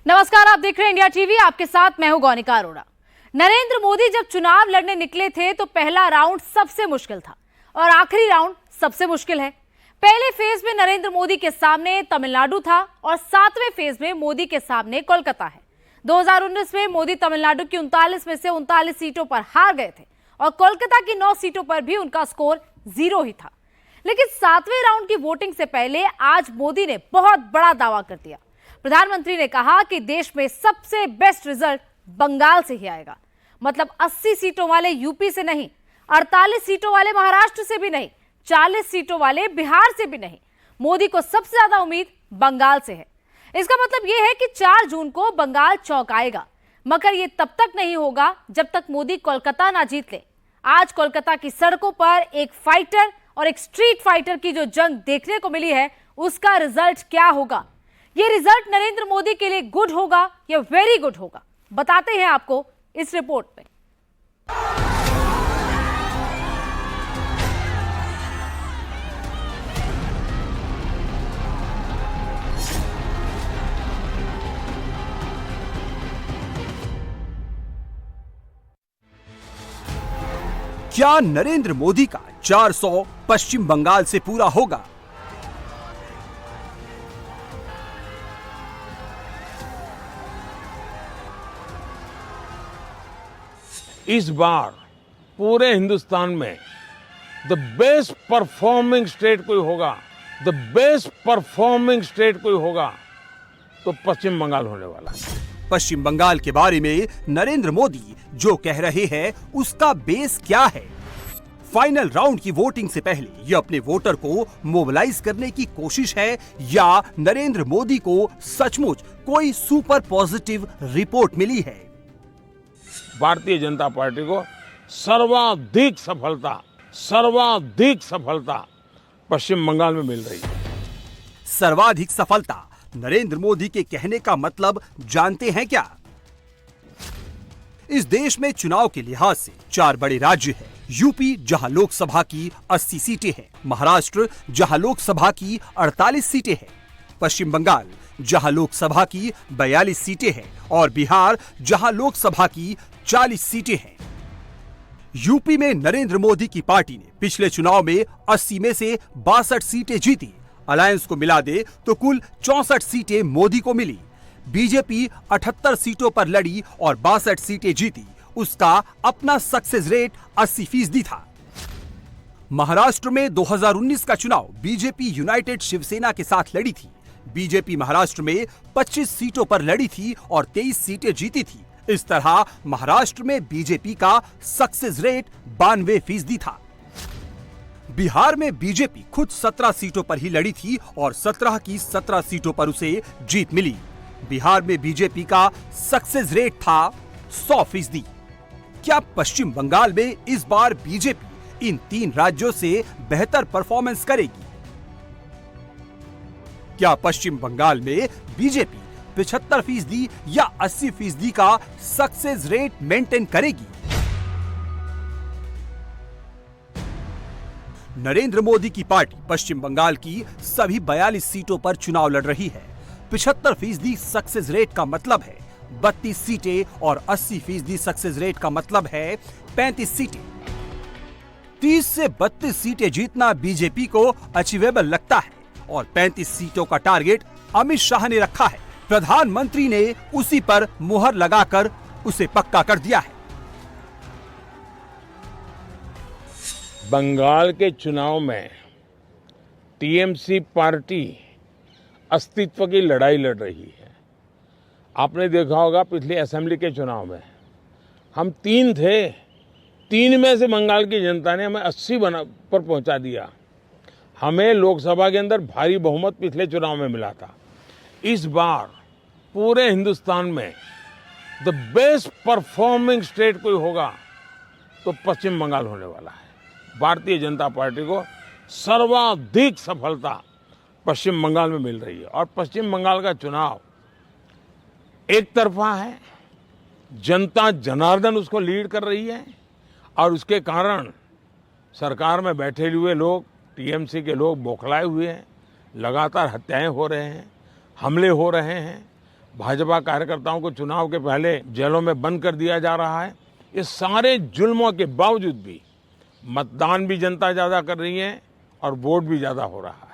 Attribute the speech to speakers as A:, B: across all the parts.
A: नमस्कार, आप देख रहे हैं इंडिया टीवी। आपके साथ मैं हूं गौनिका अरोड़ा। नरेंद्र मोदी जब चुनाव लड़ने निकले थे तो पहला राउंड सबसे मुश्किल था और आखिरी राउंड सबसे मुश्किल है। पहले फेज में नरेंद्र मोदी के सामने तमिलनाडु था और 7वें फेज में मोदी के सामने कोलकाता है। 2019 में मोदी तमिलनाडु की 39 में से 39 सीटों पर हार गए थे और कोलकाता की 9 सीटों पर भी उनका स्कोर 0 ही था। लेकिन 7वें राउंड की वोटिंग से पहले आज मोदी ने बहुत बड़ा दावा कर दिया। प्रधानमंत्री ने कहा कि देश में सबसे बेस्ट रिजल्ट बंगाल से ही आएगा। मतलब 80 सीटों वाले यूपी से नहीं, 48 सीटों वाले महाराष्ट्र से भी नहीं, 40 सीटों वाले बिहार से भी नहीं। मोदी को सबसे ज्यादा उम्मीद बंगाल से है। इसका मतलब यह है कि 4 जून को बंगाल चौंकाएगा। मगर यह तब तक नहीं होगा जब तक मोदी कोलकाता ना जीत ले। आज कोलकाता की सड़कों पर एक फाइटर और एक स्ट्रीट फाइटर की जो जंग देखने को मिली है, उसका रिजल्ट क्या होगा? ये रिजल्ट नरेंद्र मोदी के लिए गुड होगा या वेरी गुड होगा, बताते हैं आपको इस रिपोर्ट में।
B: क्या नरेंद्र मोदी का 400 पश्चिम बंगाल से पूरा होगा?
C: इस बार पूरे हिंदुस्तान में द बेस्ट परफॉर्मिंग स्टेट कोई होगा, द बेस्ट परफॉर्मिंग स्टेट कोई होगा तो पश्चिम बंगाल होने वाला है।
B: पश्चिम बंगाल के बारे में नरेंद्र मोदी जो कह रहे हैं उसका बेस क्या है? फाइनल राउंड की वोटिंग से पहले ये अपने वोटर को मोबिलाइज करने की कोशिश है या नरेंद्र मोदी को सचमुच कोई सुपर पॉजिटिव रिपोर्ट मिली है?
C: भारतीय जनता पार्टी को सर्वाधिक सफलता पश्चिम बंगाल में मिल रही है।
B: सर्वाधिक सफलता नरेंद्र मोदी के कहने का मतलब जानते हैं क्या? इस देश में चुनाव के लिहाज से 4 बड़े राज्य हैं। यूपी जहां लोकसभा की 80 सीटें हैं, महाराष्ट्र जहां लोकसभा की 48 सीटें हैं, पश्चिम बंगाल जहां लोकसभा की 42 सीटें हैं और बिहार जहां लोकसभा की 40 सीटें हैं। यूपी में नरेंद्र मोदी की पार्टी ने पिछले चुनाव में 80 में से 62 सीटें जीती। अलायंस को मिला दे तो कुल 64 सीटें मोदी को मिली। बीजेपी 78 सीटों पर लड़ी और 62 सीटें जीती। उसका अपना सक्सेस रेट 80% था। महाराष्ट्र में 2019 का चुनाव बीजेपी यूनाइटेड शिवसेना के साथ लड़ी थी। बीजेपी महाराष्ट्र में 25 सीटों पर लड़ी थी और 23 सीटें जीती थी। इस तरह महाराष्ट्र में बीजेपी का सक्सेस रेट 92% था। बिहार में बीजेपी खुद 17 सीटों पर ही लड़ी थी और 17 की 17 सीटों पर उसे जीत मिली। बिहार में बीजेपी का सक्सेस रेट था 100%। क्या पश्चिम बंगाल में इस बार बीजेपी इन 3 राज्यों से बेहतर परफॉर्मेंस करेगी? क्या पश्चिम बंगाल में बीजेपी 75% या 80% का सक्सेस रेट मेंटेन करेगी? नरेंद्र मोदी की पार्टी पश्चिम बंगाल की सभी 42 सीटों पर चुनाव लड़ रही है। 75% सक्सेस रेट का मतलब है 32 सीटें और 80% सक्सेस रेट का मतलब है 35 सीटें। 30 से 32 सीटें जीतना बीजेपी को अचीवेबल लगता है और 35 सीटों का टारगेट अमित शाह ने रखा है। प्रधानमंत्री ने उसी पर मुहर लगाकर उसे पक्का कर दिया है।
C: बंगाल के चुनाव में टीएमसी पार्टी अस्तित्व की लड़ाई लड़ रही है। आपने देखा होगा पिछले असेंबली के चुनाव में हम 3 थे, 3 में से बंगाल की जनता ने हमें 80 पर पहुंचा दिया। हमें लोकसभा के अंदर भारी बहुमत पिछले चुनाव में मिला था। इस बार पूरे हिंदुस्तान में द बेस्ट परफॉर्मिंग स्टेट कोई होगा तो पश्चिम बंगाल होने वाला है। भारतीय जनता पार्टी को सर्वाधिक सफलता पश्चिम बंगाल में मिल रही है और पश्चिम बंगाल का चुनाव एक तरफा है। जनता जनार्दन उसको लीड कर रही है और उसके कारण सरकार में बैठे हुए लोग, टीएमसी के लोग बौखलाए हुए हैं। लगातार हत्याएं हो रहे हैं, हमले हो रहे हैं, भाजपा कार्यकर्ताओं को चुनाव के पहले जेलों में बंद कर दिया जा रहा है। इस सारे जुल्मों के बावजूद भी मतदान भी जनता ज्यादा कर रही है और वोट भी ज्यादा हो रहा है।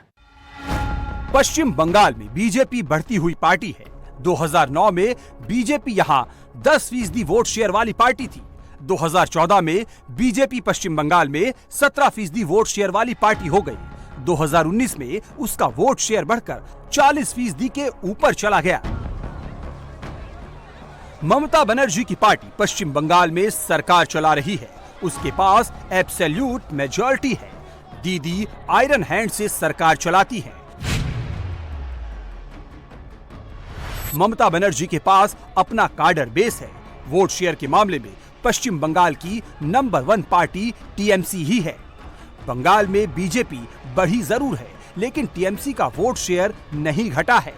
B: पश्चिम बंगाल में बीजेपी बढ़ती हुई पार्टी है। 2009 में बीजेपी यहां 10% वोट शेयर वाली पार्टी थी। 2014 में बीजेपी पश्चिम बंगाल में 17% वोट शेयर वाली पार्टी हो गई। 2019 में उसका वोट शेयर बढ़कर 40% के ऊपर चला गया। ममता बनर्जी की पार्टी पश्चिम बंगाल में सरकार चला रही है। उसके पास एब्सोल्यूट मेजॉरिटी है। दीदी आयरन हैंड से सरकार चलाती है। ममता बनर्जी के पास अपना काडर बेस है। वोट शेयर के मामले में पश्चिम बंगाल की नंबर 1 पार्टी टीएमसी ही है। बंगाल में बीजेपी बढ़ी जरूर है, लेकिन टीएमसी का वोट शेयर नहीं घटा है।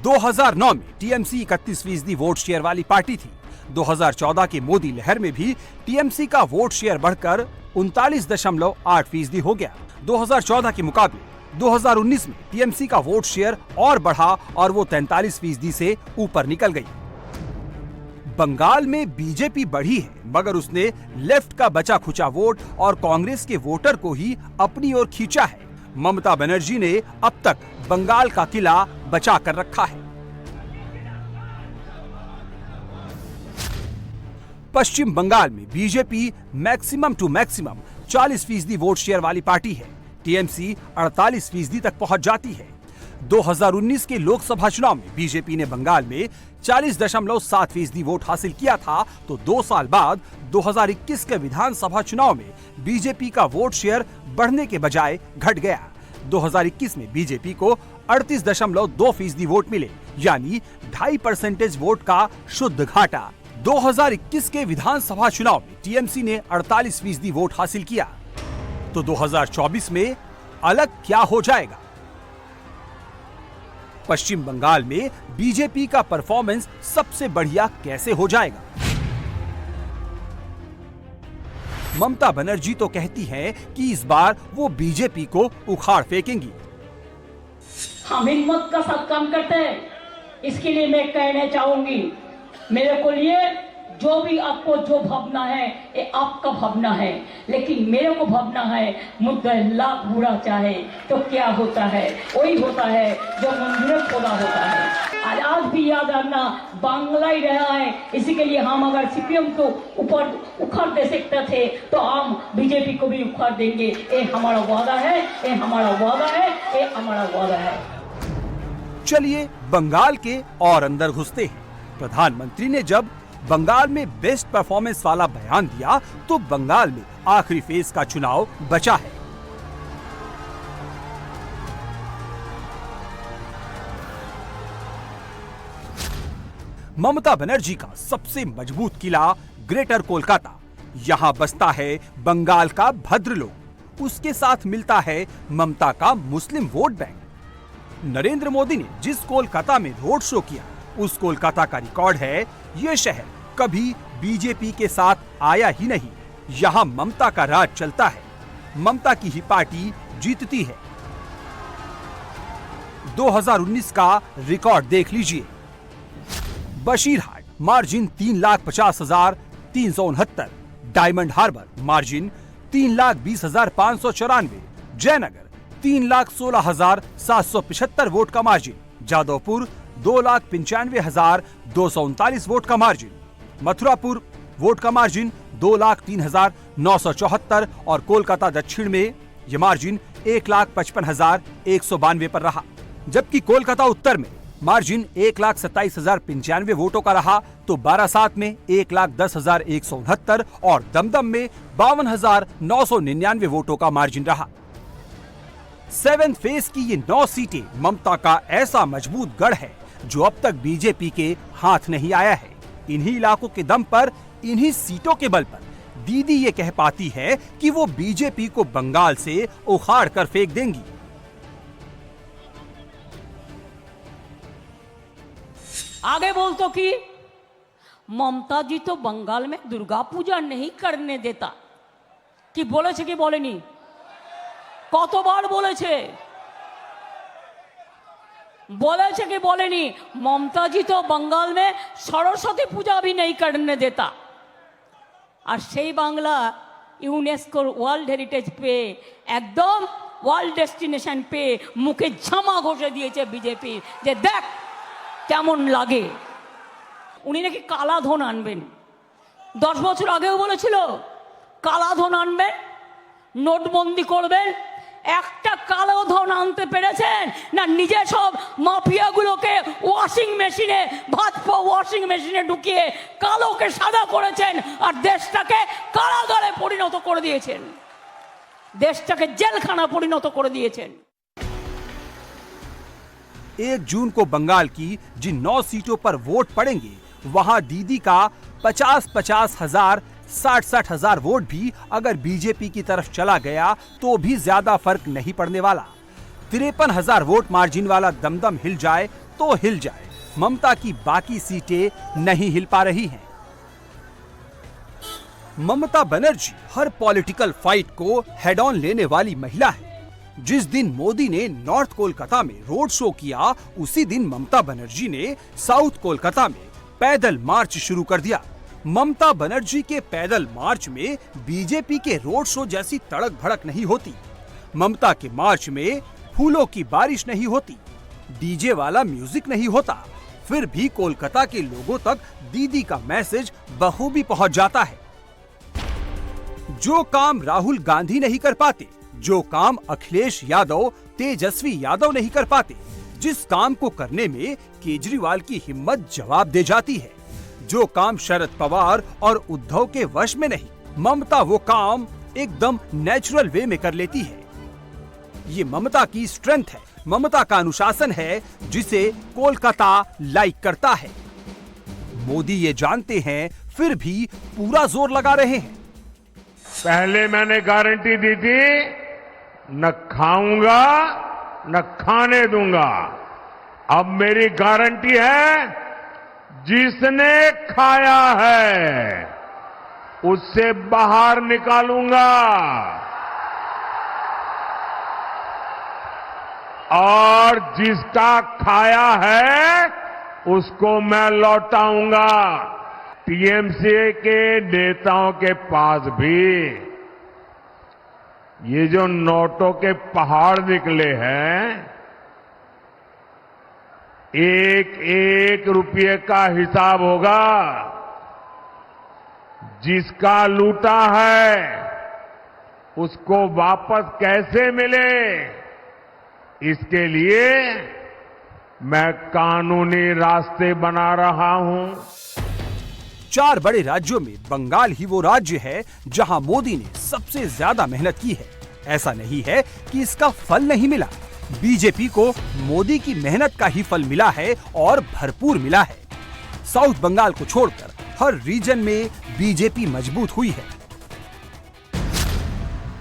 B: 2009 में टीएमसी 31% वोट शेयर वाली पार्टी थी। 2014 के मोदी लहर में भी टीएमसी का वोट शेयर बढ़कर 39.8% हो गया। 2014 के मुकाबले 2019 में टीएमसी का वोट शेयर और बढ़ा और वो 43% से ऊपर निकल गई। बंगाल में बीजेपी बढ़ी है, मगर उसने लेफ्ट का बचा खुचा वोट और कांग्रेस के वोटर को ही अपनी ओर खींचा है। ममता बनर्जी ने अब तक बंगाल का किला बचा कर रखा है। पश्चिम बंगाल में BJP maximum to maximum 40% vote share वाली पार्टी है। टीएमसी 48% तक पहुंच जाती है। 2019 के लोकसभा चुनाव में बीजेपी ने बंगाल में 40.7% वोट हासिल किया था, तो 2 साल बाद 2021 के विधानसभा चुनाव में बीजेपी का वोट शेयर बढ़ने के बजाय घट गया। 2021 में बीजेपी को 38.2% वोट मिले, यानी 2.5% वोट का शुद्ध घाटा। 2021 के विधानसभा चुनाव में टीएमसी ने 48% वोट हासिल किया, तो 2024 में अलग क्या हो जाएगा? पश्चिम बंगाल में बीजेपी का परफॉर्मेंस सबसे बढ़िया कैसे हो जाएगा? ममता बनर्जी तो कहती हैं कि इस बार वो बीजेपी को उखाड़ फेंकेंगी।
D: हम हिम्मत का साथ काम करते हैं, इसके लिए मैं कहना चाहूंगी, मेरे को लिए जो भी आपको जो भावना है ये आपका भावना है, लेकिन मेरे को भावना है मुद्दा लाख बुरा चाहे तो क्या होता है, वही होता है जो मंदिर खोला होता है। आज भी याद रखना, बांग्ला ही रहा है। इसी के लिए हम अगर सीपीएम को ऊपर उखाड़ दे सकते थे तो हम बीजेपी को भी उखाड़ देंगे। ये हमारा वादा है, ये हमारा वादा है, ये हमारा वादा है।
B: चलिए बंगाल के और अंदर घुसते हैं। प्रधानमंत्री ने जब बंगाल में बेस्ट परफॉर्मेंस वाला बयान दिया, तो बंगाल में आखिरी फेज का चुनाव बचा है। ममता बनर्जी का सबसे मजबूत किला ग्रेटर कोलकाता। यहां बसता है बंगाल का भद्रलोक। उसके साथ मिलता है ममता का मुस्लिम वोट बैंक। नरेंद्र मोदी ने जिस कोलकाता में रोड शो किया, उस कोलकाता का रिकॉर्ड है, ये शहर कभी बीजेपी के साथ आया ही नहीं। यहां ममता का राज चलता है, ममता की ही पार्टी जीतती है। 2019 का रिकॉर्ड देख लीजिए। Basirhat margin 3,50,369, Diamond Harbour margin 3,20,594, Jaynagar 3,16,775 vote का मार्जिन, जादवपुर 2,95,239 वोट का मार्जिन, मथुरापुर वोट का मार्जिन 2,03,974 और कोलकाता दक्षिण में यह मार्जिन 1,55,192 पर रहा। जबकि कोलकाता उत्तर में मार्जिन 1,27,095 वोटों का रहा, तो बारासात में 1,10,169 और दमदम में 52,999 वोटों का मार्जिन रहा। 7th फेज की ये 9 सीटें ममता का ऐसा मजबूत गढ़ है जो अब तक बीजेपी के हाथ नहीं आया है। इन्हीं इलाकों के दम पर, इन्हीं सीटों के बल पर दीदी ये कह पाती है कि वो बीजेपी को बंगाल से उखाड़ कर फेंक देंगी।
D: आगे बोल तो कि ममता जी तो बंगाल में दुर्गा पूजा नहीं करने देता। कि बोलेছে কি বলেনি? কতবার বলেছে? बोले कि बोले नहीं, ममता जी तो बंगाल में सरस्वती पूजा भी नहीं करने देता। और সেই বাংলা ইউনেস্কোর ওয়ার্ল্ড হেরিটেজ পেয়ে একদম ওয়ার্ল্ড ডেস্টিনেশন পেয়ে মুখে ঝামা ঘষে দিয়েছে বিজেপি, যে দেখ কেমন লাগে। উনি নাকি কালা ধন আনবেন, 10 বছর আগেও বলেছিল কালা ধন আনবেন, নোটবন্দি করবেন। একটা কালো ধন আনতে পেরেছেন না? নিজে সব মাফিয়াগুলোকে ওয়াশিং মেশিনে, ভাজপা ওয়াশিং মেশিনে ঢুকিয়ে কালোকে সাদা করেছেন আর দেশটাকে কারাগারে পরিণত করে দিয়েছেন, দেশটাকে জেলখানা পরিণত করে দিয়েছেন।
B: 1 जून को बंगाल की जिन 9 सीटों पर वोट पड़ेंगे वहां दीदी का 50-50 हजार 60-60 हजार वोट भी अगर बीजेपी की तरफ चला गया तो भी ज्यादा फर्क नहीं पड़ने वाला। 53,000 वोट मार्जिन वाला दमदम हिल जाए तो हिल जाए, ममता की बाकी सीटें नहीं हिल पा रही हैं। ममता बनर्जी हर पॉलिटिकल फाइट को हेड ऑन लेने वाली महिला है। जिस दिन मोदी ने नॉर्थ कोलकाता में रोड शो किया, उसी दिन ममता बनर्जी ने साउथ कोलकाता में पैदल मार्च शुरू कर दिया। ममता बनर्जी के पैदल मार्च में बीजेपी के रोड शो जैसी तड़क भड़क नहीं होती। ममता के मार्च में फूलों की बारिश नहीं होती, डीजे वाला म्यूजिक नहीं होता, फिर भी कोलकाता के लोगों तक दीदी का मैसेज बखूबी पहुंच जाता है। जो काम राहुल गांधी नहीं कर पाते, जो काम अखिलेश यादव, तेजस्वी यादव नहीं कर पाते, जिस काम को करने में केजरीवाल की हिम्मत जवाब दे जाती है, जो काम शरद पवार और उद्धव के वश में नहीं, ममता वो काम एकदम नेचुरल वे में कर लेती है। ये ममता की स्ट्रेंथ है, ममता का अनुशासन है, जिसे कोलकाता लाइक करता है। मोदी ये जानते हैं, फिर भी पूरा जोर लगा रहे हैं।
C: पहले मैंने गारंटी दी थी, न खाऊंगा न खाने दूंगा। अब मेरी गारंटी है, जिसने खाया है उससे बाहर निकालूंगा और जिसका खाया है उसको मैं लौटाऊंगा। टीएमसी के नेताओं के पास भी ये जो नोटों के पहाड़ निकले हैं, एक एक रुपये का हिसाब होगा। जिसका लूटा है उसको वापस कैसे मिले, इसके लिए मैं कानूनी रास्ते बना रहा हूं।
B: 4 बड़े राज्यों में बंगाल ही वो राज्य है जहां मोदी ने सबसे ज्यादा मेहनत की है। ऐसा नहीं है कि इसका फल नहीं मिला, बीजेपी को मोदी की मेहनत का ही फल मिला है और भरपूर मिला है। साउथ बंगाल को छोड़कर हर रीजन में बीजेपी मजबूत हुई है।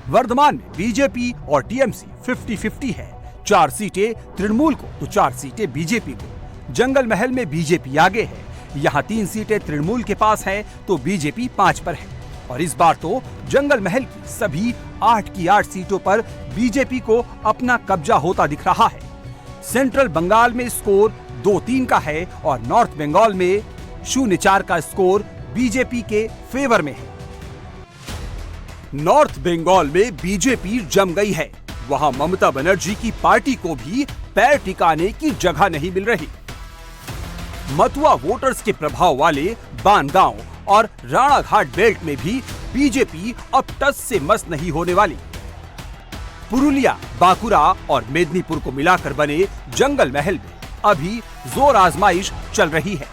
B: वर्धमान में बीजेपी और टीएमसी 50-50 है। 4 सीटें तृणमूल को तो 4 सीटें बीजेपी को। जंगल महल में बीजेपी आगे है, यहाँ 3 सीटें तृणमूल के पास हैं तो बीजेपी 5 पर है। और इस बार तो जंगल महल की सभी 8 की 8 सीटों पर बीजेपी को अपना कब्जा होता दिख रहा है। सेंट्रल बंगाल में स्कोर 2-3 का है और नॉर्थ बंगाल में 0-4 का स्कोर बीजेपी के फेवर में है। नॉर्थ बंगाल में बीजेपी जम गई है, वहां ममता बनर्जी की पार्टी को भी पैर टिकाने की जगह नहीं मिल रही। मतुआ वोटर्स के प्रभाव वाले बानगांव और राणाघाट बेल्ट में भी बीजेपी अब टस से मस नहीं होने वाली। पुरुलिया, बांकुरा और मेदिनीपुर को मिलाकर बने जंगल महल में अभी जोर आजमाइश चल रही है।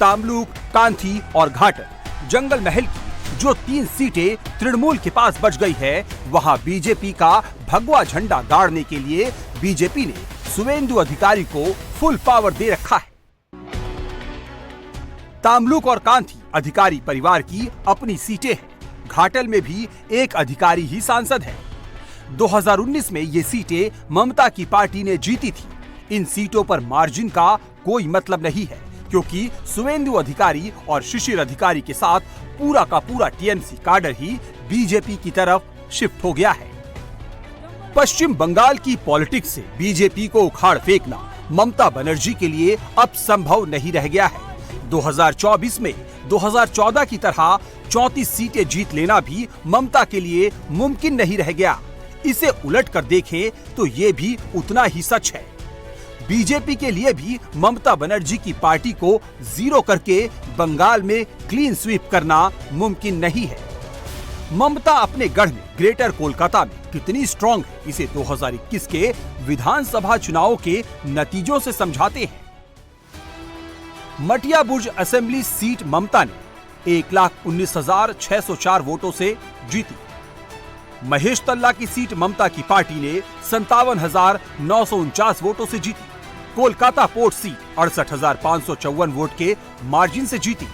B: तामलुक, कांथी और घाटर जंगल महल की जो 3 सीटें तृणमूल के पास बच गई है, वहां बीजेपी का भगवा झंडा गाड़ने के लिए बीजेपी ने सुवेंदु अधिकारी को फुल पावर दे रखा है। तामलुक और कांथी अधिकारी परिवार की अपनी सीटें हैं। घाटल में भी एक अधिकारी ही सांसद है। 2019 में ये सीटें ममता की पार्टी ने जीती थी। इन सीटों पर मार्जिन का कोई मतलब नहीं है, क्योंकि सुवेंदु अधिकारी और शिशिर अधिकारी के साथ पूरा का पूरा टीएमसी काडर ही बीजेपी की तरफ शिफ्ट हो गया है। पश्चिम बंगाल की पॉलिटिक्स से बीजेपी को उखाड़ फेंकना ममता बनर्जी के लिए अब संभव नहीं रह गया है। 2024 में 2014 की तरह 34 सीटें जीत लेना भी ममता के लिए मुमकिन नहीं रह गया। इसे उलट कर देखें तो ये भी उतना ही सच है। बीजेपी के लिए भी ममता बनर्जी की पार्टी को जीरो करके बंगाल में क्लीन स्वीप करना मुमकिन नहीं है। ममता अपने गढ़ में ग्रेटर कोलकाता में कितनी स्ट्रांग है, इसे 2021 के विधानसभा चुनावों के नतीजों से समझाते हैं। मटिया बुर्ज असेंबली सीट ममता ने 1,19,604 वोटों से जीती। महेश तल्ला की सीट ममता की पार्टी ने 57,949 वोटों से जीती। कोलकाता पोर्ट सीट 68,554 वोट के मार्जिन से जीती।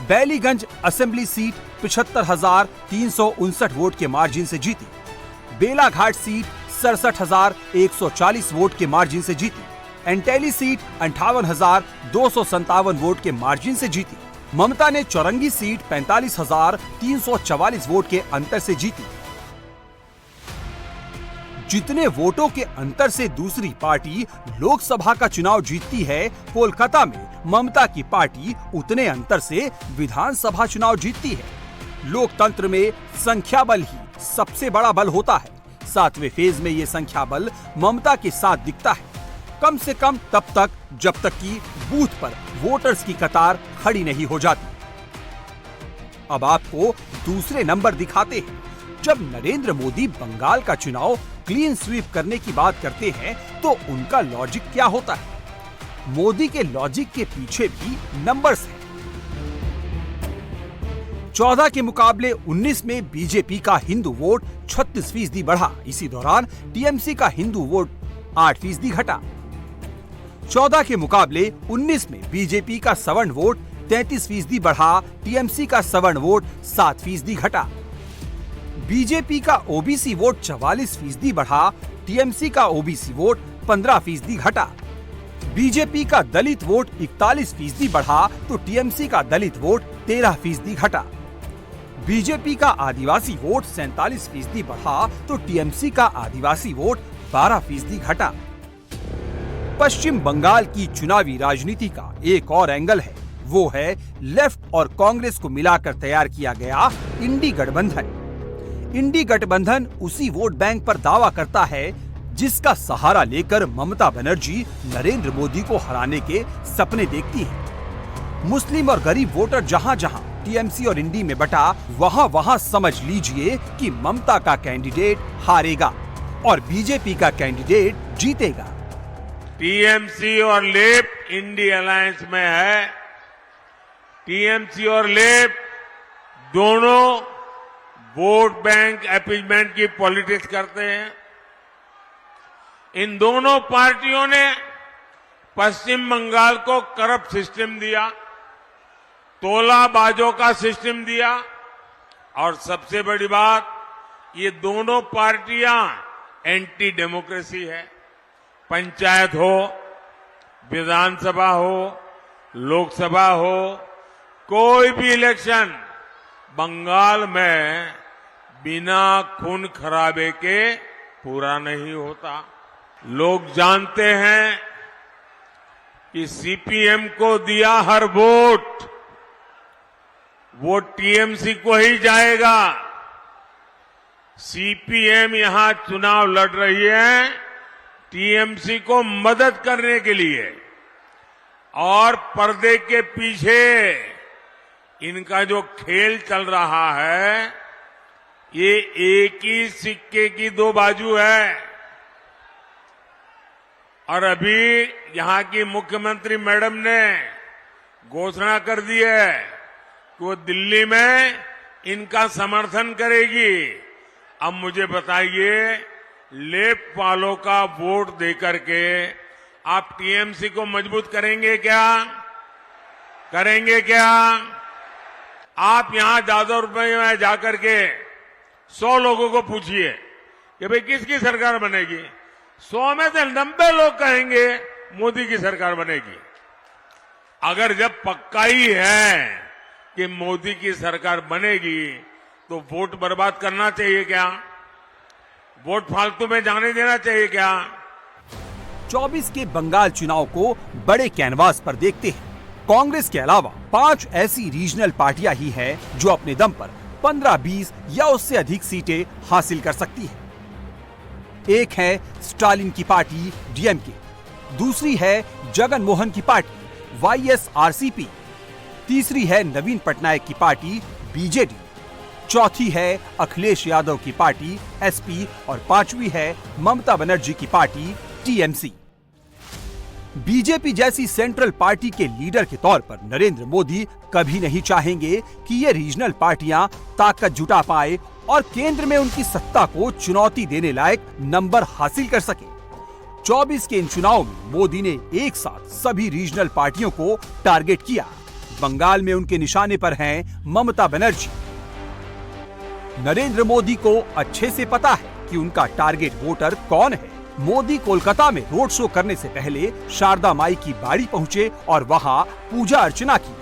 B: बैलीगंज असेंबली सीट 75,359 वोट के मार्जिन से जीती। बेलाघाट सीट 67,140 वोट के मार्जिन से जीती। एंटेली सीट 58,257 वोट के मार्जिन से जीती। ममता ने चौरंगी सीट 45,344 वोट के अंतर से जीती। जितने वोटों के अंतर से दूसरी पार्टी लोकसभा का चुनाव जीतती है, कोलकाता में ममता की पार्टी उतने अंतर से विधानसभा चुनाव जीतती है। लोकतंत्र में संख्या बल ही सबसे बड़ा बल होता है। 7वें फेज में ये संख्या बल ममता के साथ दिखता है, कम से कम तब तक जब तक कि बूथ पर वोटर्स की कतार खड़ी नहीं हो जाती। अब आपको दूसरे नंबर दिखाते हैं। जब नरेंद्र मोदी बंगाल का चुनाव क्लीन स्वीप करने की बात करते हैं तो उनका लॉजिक क्या होता है? मोदी के लॉजिक के पीछे भी नंबर्स हैं। 14 के मुकाबले 19 में बीजेपी का हिंदू वोट 36% बढ़ा। इसी दौरान टीएमसी का हिंदू वोट 8% घटा। 14 के मुकाबले 19 में बीजेपी का सवर्ण वोट 33% बढ़ा। टीएमसी का सवर्ण वोट 7% घटा। बीजेपी का ओबीसी वोट 44% बढ़ा। टीएमसी का ओबीसी वोट 15% घटा। बीजेपी का दलित वोट 41% बढ़ा तो टीएमसी का दलित वोट 13% घटा। बीजेपी का आदिवासी वोट 47% बढ़ा तो टीएमसी का आदिवासी वोट 12% घटा। पश्चिम बंगाल की चुनावी राजनीति का एक और एंगल है, वो है लेफ्ट और कांग्रेस को मिलाकर तैयार किया गया इंडी गठबंधन। इंडी गठबंधन उसी वोट बैंक पर दावा करता है जिसका सहारा लेकर ममता बनर्जी नरेंद्र मोदी को हराने के सपने देखती है। मुस्लिम और गरीब वोटर जहां जहां टीएमसी और इंडी में बटा, वहां वहां समझ लीजिए कि ममता का कैंडिडेट हारेगा और बीजेपी का कैंडिडेट जीतेगा।
C: टीएमसी और लेफ्ट इंडी अलायंस में है। टीएमसी और लेफ्ट दोनों वोट बैंक अपीजमेंट की पॉलिटिक्स करते हैं। इन दोनों पार्टियों ने पश्चिम बंगाल को करप्ट सिस्टम दिया, तोलाबाजों का सिस्टम दिया और सबसे बड़ी बात, ये दोनों पार्टियां एंटी डेमोक्रेसी है। पंचायत हो, विधानसभा हो, लोकसभा हो, कोई भी इलेक्शन बंगाल में बिना खून खराबे के पूरा नहीं होता। लोग जानते हैं कि सीपीएम को दिया हर वोट वो टीएमसी को ही जाएगा। सीपीएम यहां चुनाव लड़ रही है टीएमसी को मदद करने के लिए और पर्दे के पीछे इनका जो खेल चल रहा है ये एक ही सिक्के की दो बाजू है। और अभी यहां की मुख्यमंत्री मैडम ने घोषणा कर दी है कि वो दिल्ली में इनका समर्थन करेगी। अब मुझे बताइए, लेफ्ट वालों का वोट देकर के आप टीएमसी को मजबूत करेंगे क्या? करेंगे क्या? आप यहां जादवपुर में जाकर के 100 लोगों को पूछिए कि भाई किसकी सरकार बनेगी, 100 में से 90 लोग कहेंगे मोदी की सरकार बनेगी। अगर जब पक्का ही है कि मोदी की सरकार बनेगी तो वोट बर्बाद करना चाहिए क्या? वोट फालतू में जाने देना चाहिए क्या?
B: 24 के बंगाल चुनाव को बड़े कैनवास पर देखते हैं। कांग्रेस के अलावा 5 ऐसी रीजनल पार्टियां ही हैं जो अपने दम पर 15-20 या उससे अधिक सीटें हासिल कर सकती हैं। एक है स्टालिन की पार्टी डीएमके, दूसरी है जगन मोहन की पार्टी वाईएसआरसीपी, तीसरी है नवीन पटनायक की पार्टी बीजेडी, चौथी है अखिलेश यादव की पार्टी एसपी और पांचवी है ममता बनर्जी की पार्टी टीएमसी। बीजेपी जैसी सेंट्रल पार्टी के लीडर के तौर पर नरेंद्र मोदी कभी नहीं चाहेंगे कि ये रीजनल पार्टियां ताकत जुटा पाए और केंद्र में उनकी सत्ता को चुनौती देने लायक नंबर हासिल कर सके। 24 के इन चुनाव में मोदी ने एक साथ सभी रीजनल पार्टियों को टारगेट किया। बंगाल में उनके निशाने पर हैं ममता बनर्जी। नरेंद्र मोदी को अच्छे से पता है कि उनका टारगेट वोटर कौन है। मोदी कोलकाता में रोड शो करने से पहले शारदा माई की बाड़ी पहुंचे और वहां पूजा अर्चना की।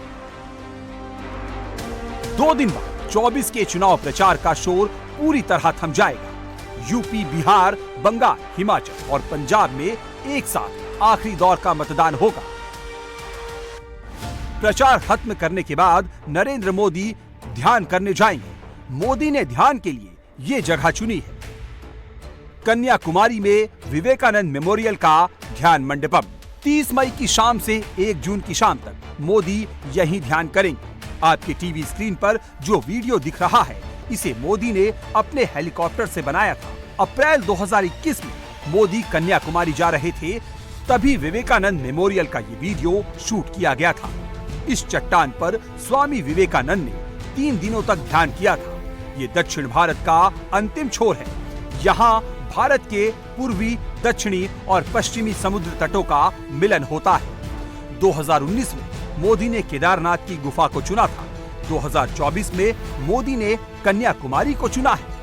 B: 2 दिन बाद 24 के चुनाव प्रचार का शोर पूरी तरह थम जाएगा। यूपी, बिहार, बंगाल, हिमाचल और पंजाब में एक साथ आखिरी दौर का मतदान होगा। प्रचार खत्म करने के बाद नरेंद्र मोदी ध्यान करने जाएंगे। मोदी ने ध्यान के लिए ये जगह चुनी है, कन्याकुमारी में विवेकानंद मेमोरियल का ध्यान मंडपम। 30 मई की शाम से 1 जून की शाम तक मोदी यहीं ध्यान करेंगे। आपके टीवी स्क्रीन पर जो वीडियो दिख रहा है, इसे मोदी ने अपने हेलीकॉप्टर से बनाया था। अप्रैल 2021 में मोदी कन्याकुमारी जा रहे थे, तभी विवेकानंद मेमोरियल का ये वीडियो शूट किया गया था। इस चट्टान पर स्वामी विवेकानंद ने 3 दिनों तक ध्यान किया था। ये दक्षिण भारत का अंतिम छोर है। यहाँ भारत के पूर्वी, दक्षिणी और पश्चिमी समुद्र तटों का मिलन होता है। 2019 में मोदी ने केदारनाथ की गुफा को चुना था। 2024 में मोदी ने कन्याकुमारी को चुना है।